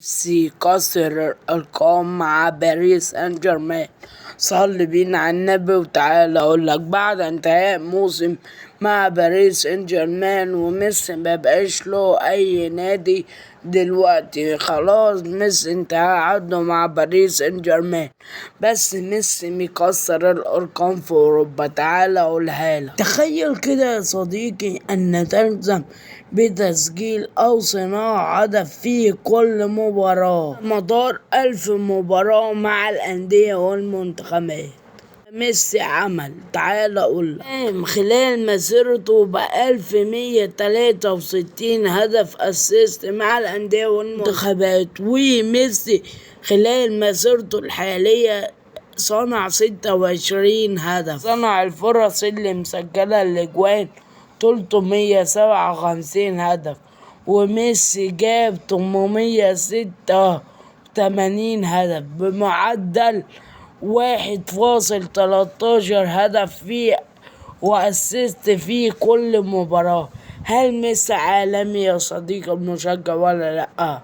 ميسي كسر الأرقام مع باريس سان جيرمان. صل بينا على النبي وتعالى أقولك بعد انتهاء موسم مع باريس سان جيرمان وميسي مبقاش له أي نادي دلوقتي. خلاص ميسي انتهى عقده مع باريس سان جيرمان، بس ميسي مكسر الأرقام في أوروبا. تعالى أقولها لك. تخيل كده يا صديقي أن تلزم بتسجيل أو صناعة هدف في كل مباراة مدار 1000 مباراة مع الأندية والمنتخبات. ميسي عمل، تعال أقول خلال مسيرته ب1163 هدف أسيست مع الأندية والمنتخبات. وميسي خلال مسيرته الحالية صنع 26 هدف. صنع الفرص اللي مسجلة الأجوان 357 هدف، وميسي جاب 886 هدف بمعدل 1.13 هدف في وأسيست في كل مباراة. هل ميسي عالمي يا صديقي المشجع ولا لأ؟